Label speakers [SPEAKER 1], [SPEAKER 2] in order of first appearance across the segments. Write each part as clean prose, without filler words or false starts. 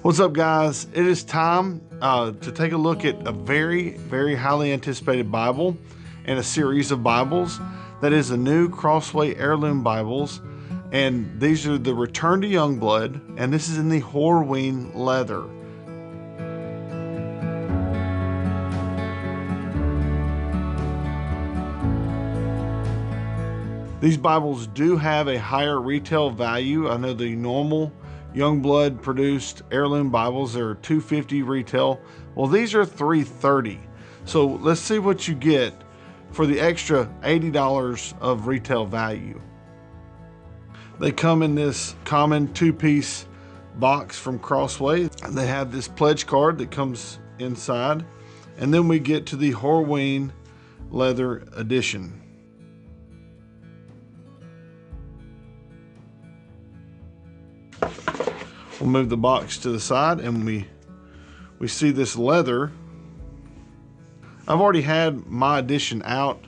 [SPEAKER 1] What's up, guys? It is time to take a look at a very highly anticipated Bible and a series of Bibles. That is the new CROSSWAY Heirloom Bibles, and these are the Return to Youngblood, and this is in the HORWEEN leather. These Bibles do have a higher retail value. I know the normal Youngblood produced heirloom Bibles are $250 retail. Well, these are $330. So let's see what you get for the extra $80 of retail value. They come in this common two-piece box from CROSSWAY. They have this pledge card that comes inside, and then we get to the HORWEEN leather edition. We'll move the box to the side, and we see this leather. I've already had my edition out,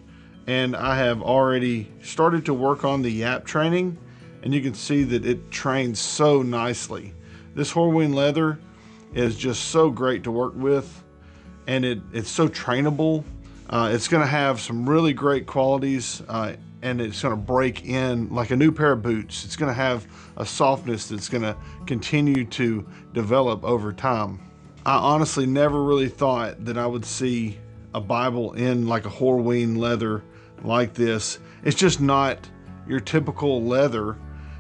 [SPEAKER 1] and I have already started to work on the yap training, and you can see that it trains so nicely. This HORWEEN leather is just so great to work with, and it's so trainable. It's going to have some really great qualities, and it's going to break in like a new pair of boots. It's going to have a softness that's going to continue to develop over time. I honestly never really thought that I would see a Bible in like a HORWEEN leather like this. It's just not your typical leather.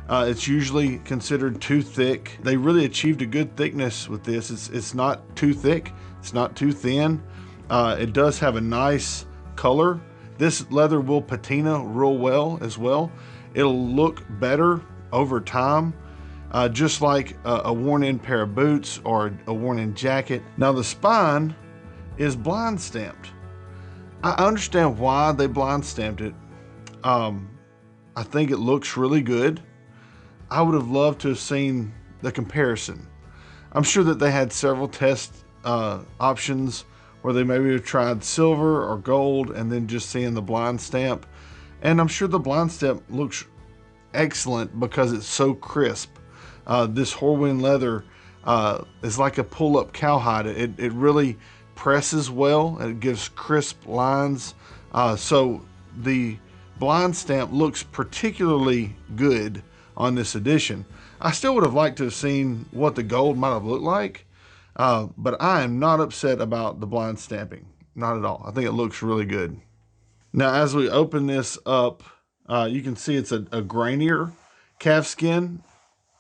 [SPEAKER 1] It's usually considered too thick. They really achieved a good thickness with this. It's not too thick, it's not too thin. It does have a nice color. This leather will patina real well as well. It'll look better over time, just like a worn-in pair of boots or a worn-in jacket. Now the spine is blind stamped. I understand why they blind stamped it. I think it looks really good. I would have loved to have seen the comparison. I'm sure that they had several test options where they maybe have tried silver or gold and then just seeing the blind stamp. And I'm sure the blind stamp looks excellent because it's so crisp. This HORWEEN leather is like a pull-up cowhide. It really presses well, and it gives crisp lines. So the blind stamp looks particularly good on this edition. I still would have liked to have seen what the gold might have looked like. But I am not upset about the blind stamping, not at all. I think it looks really good. Now, as we open this up, you can see it's a grainier calf skin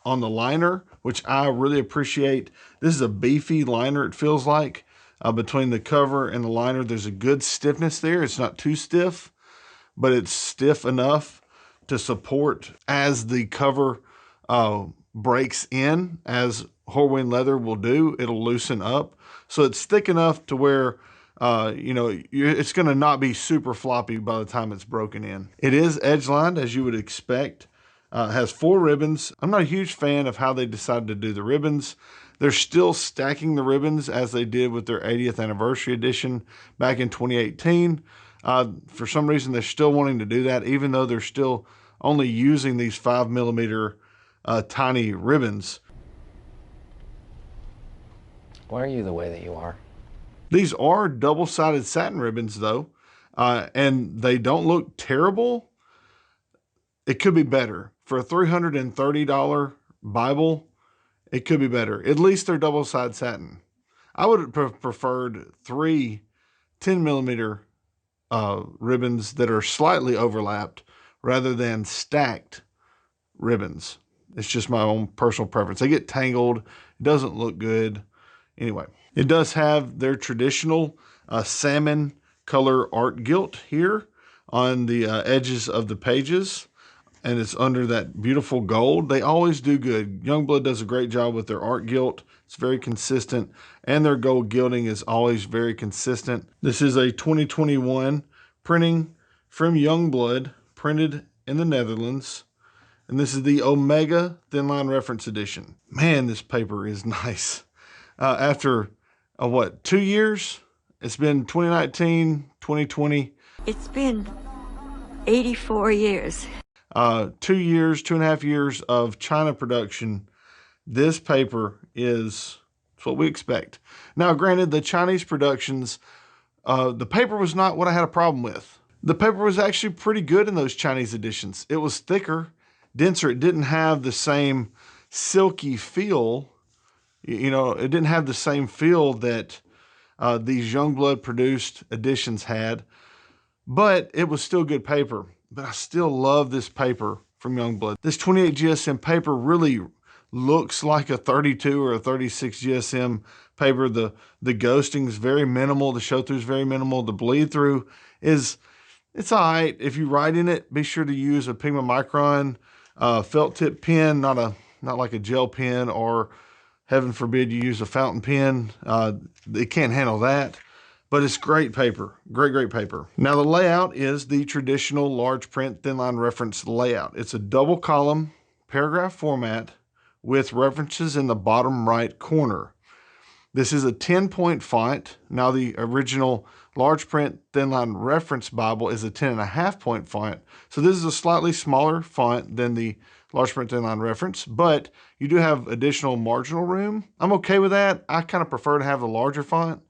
[SPEAKER 1] on the liner, which I really appreciate. This is a beefy liner, it feels like. Between the cover and the liner, there's a good stiffness there. It's not too stiff, but it's stiff enough to support as the cover breaks in, as HORWEEN leather will do. It'll loosen up. So it's thick enough to where, it's going to not be super floppy by the time it's broken in. It is edge lined, as you would expect. It has 4 ribbons. I'm not a huge fan of how they decided to do the ribbons. They're still stacking the ribbons as they did with their 80th anniversary edition back in 2018. For some reason, they're still wanting to do that, even though they're still only using these 5mm tiny ribbons.
[SPEAKER 2] Why are you the way that you are?
[SPEAKER 1] These are double-sided satin ribbons, though, and they don't look terrible. It could be better. For a $330 Bible, it could be better. At least they're double-sided satin. I would have preferred 3 10mm ribbons that are slightly overlapped rather than stacked ribbons. It's just my own personal preference. They get tangled. It doesn't look good. Anyway, it does have their traditional salmon color art gilt here on the edges of the pages, and it's under that beautiful gold. They always do good. Youngblood does a great job with their art gilt. It's very consistent, and their gold gilding is always very consistent. This is a 2021 printing from Youngblood, printed in the Netherlands. And this is the Omega Thin Line Reference Edition. Man, this paper is nice. After, 2 years? It's been 2019, 2020.
[SPEAKER 3] It's been 84 years.
[SPEAKER 1] 2 years, 2.5 years of China production. This paper is It's what we expect. Now, granted, the Chinese productions, the paper was not what I had a problem with. The paper was actually pretty good in those Chinese editions. It was thicker, denser. It didn't have the same silky feel. You know, it didn't have the same feel that these Youngblood produced editions had, but it was still good paper. But I still love this paper from Youngblood. This 28 GSM paper really looks like a 32 or a 36 GSM paper. The ghosting is very minimal. The show through is very minimal. The bleed through is, it's all right. If you write in it, be sure to use a Pigma Micron felt tip pen, not like a gel pen, or heaven forbid you use a fountain pen. It can't handle that, but it's great paper, great paper. Now the layout is the traditional large print thin line reference layout. It's a double column paragraph format with references in the bottom right corner. This is a 10-point font. Now the original large print thin line reference Bible is a 10.5-point font. So this is a slightly smaller font than the large print thin line reference, but you do have additional marginal room. I'm okay with that. I kind of prefer to have the larger font,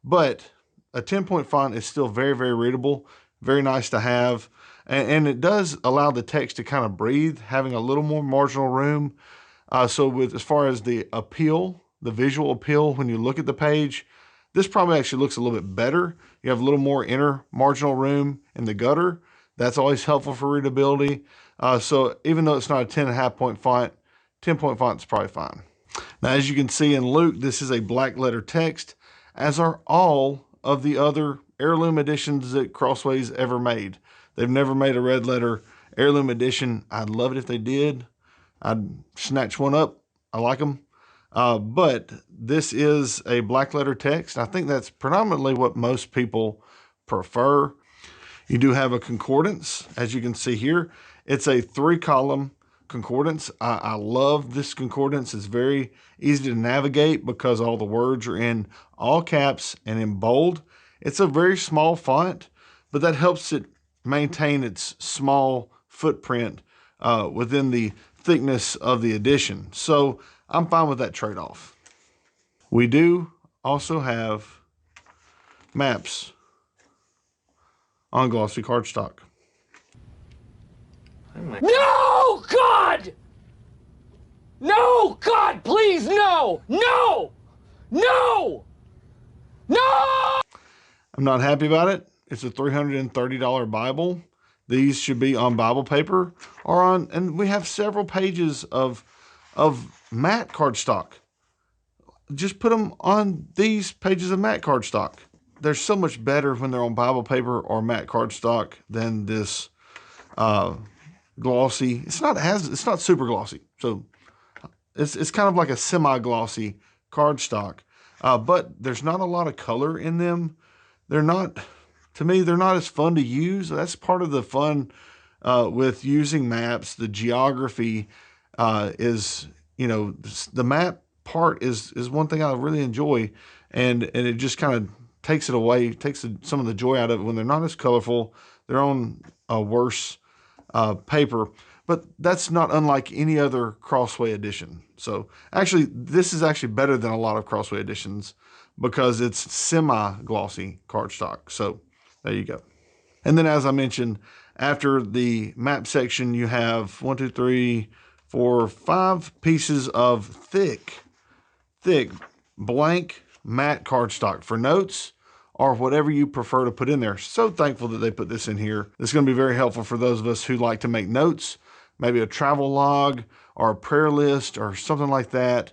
[SPEAKER 1] but a 10-point font is still very readable, very nice to have. And it does allow the text to kind of breathe, having a little more marginal room. So with, as far as the appeal, the visual appeal, when you look at the page, this probably actually looks a little bit better. You have a little more inner marginal room in the gutter. That's always helpful for readability. So even though it's not a 10.5-point font, 10-point font is probably fine. Now, as you can see in Luke, this is a black letter text, as are all of the other heirloom editions that Crossway's ever made. They've never made a red letter heirloom edition. I'd love it if they did. I'd snatch one up. I like them. But this is a black letter text. I think that's predominantly what most people prefer. You do have a concordance, as you can see here. It's a 3-column concordance. I love this concordance. It's very easy to navigate because all the words are in all caps and in bold. It's a very small font, but that helps it maintain its small footprint within the thickness of the edition. So I'm fine with that trade-off. We do also have maps on glossy cardstock.
[SPEAKER 4] No, God! No, God, please, no! No! No! No!
[SPEAKER 1] I'm not happy about it. It's a $330 Bible. These should be on Bible paper or on, and we have several pages of matte cardstock. Just put them on these pages of matte cardstock. They're so much better when they're on Bible paper or matte cardstock than this glossy. It's not super glossy. So it's kind of like a semi-glossy cardstock. But there's not a lot of color in them. They're not, to me, they're not as fun to use. That's part of the fun with using maps. The geography is, you know, the map part is one thing I really enjoy, and it just kind of takes it away, takes some of the joy out of it when they're not as colorful. They're on a worse paper, but that's not unlike any other Crossway edition. So actually, this is actually better than a lot of Crossway editions because it's semi-glossy cardstock. So there you go. And then, as I mentioned, after the map section, you have 1, 2, 3, 4, 5 pieces of thick blank matte cardstock for notes or whatever you prefer to put in there. So thankful that they put this in here. This is going to be very helpful for those of us who like to make notes, maybe a travel log or a prayer list or something like that.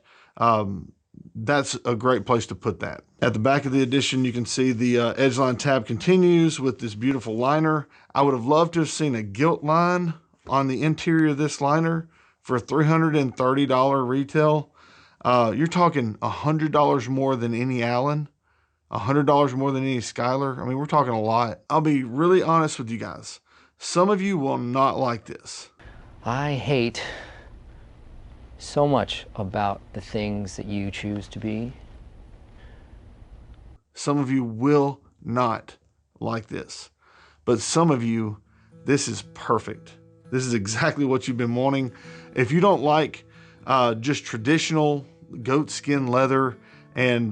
[SPEAKER 1] That's a great place to put that. At the back of the edition, you can see the edgeline tab continues with this beautiful liner. I would have loved to have seen a gilt line on the interior of this liner for $330 retail. You're talking $100 more than any Allen, $100 more than any Skylar. I mean, we're talking a lot. I'll be really honest with you guys. Some of you will not like this.
[SPEAKER 2] I hate so much about the things that you choose to be.
[SPEAKER 1] Some of you will not like this, but some of you, this is perfect. This is exactly what you've been wanting. If you don't like just traditional goat skin leather and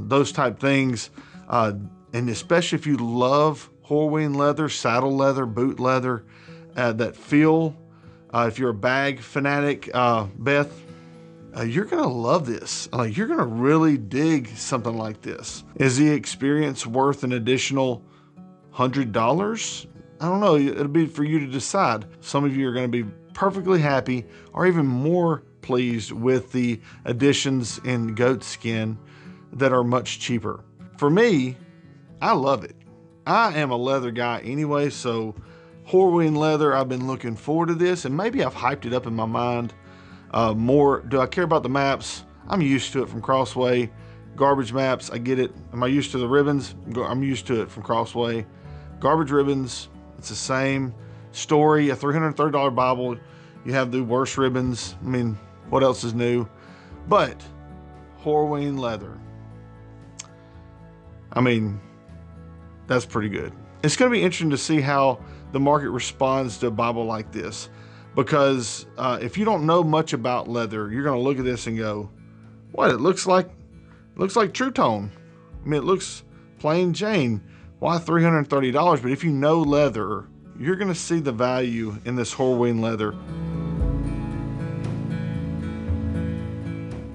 [SPEAKER 1] those type things. And especially if you love HORWEEN leather, saddle leather, boot leather, that feel, if you're a bag fanatic, Beth, you're gonna love this. Like, you're gonna really dig something like this. Is the experience worth an additional $100? I don't know, it'll be for you to decide. Some of you are gonna be perfectly happy or even more pleased with the additions in goat skin that are much cheaper. For me, I love it. I am a leather guy anyway, so HORWEEN leather, I've been looking forward to this, and maybe I've hyped it up in my mind more. Do I care about the maps? I'm used to it from CROSSWAY. Garbage maps, I get it. Am I used to the ribbons? I'm used to it from CROSSWAY. Garbage ribbons, it's the same story. A $330 Bible, you have the worst ribbons. I mean, what else is new? But HORWEEN leather, I mean, that's pretty good. It's going to be interesting to see how the market responds to a Bible like this, because if you don't know much about leather, you're going to look at this and go, what, it looks like True Tone. I mean, it looks plain Jane. Why $330? But if you know leather, you're going to see the value in this HORWEEN leather.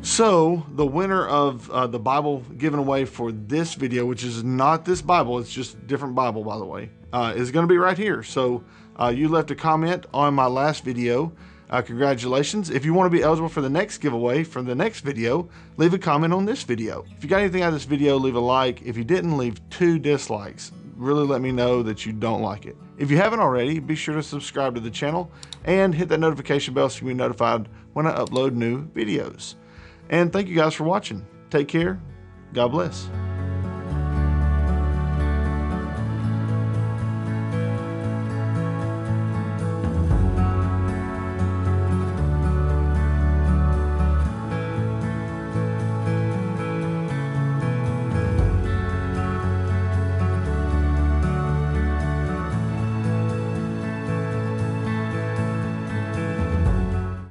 [SPEAKER 1] So the winner of the Bible given away for this video, which is not this Bible, it's just a different Bible, by the way, is going to be right here. So you left a comment on my last video. Congratulations. If you want to be eligible for the next giveaway from the next video, leave a comment on this video. If you got anything out of this video, leave a like. If you didn't, leave 2 dislikes. Really let me know that you don't like it. If you haven't already, be sure to subscribe to the channel and hit that notification bell so you can be notified when I upload new videos. And thank you guys for watching. Take care. God bless.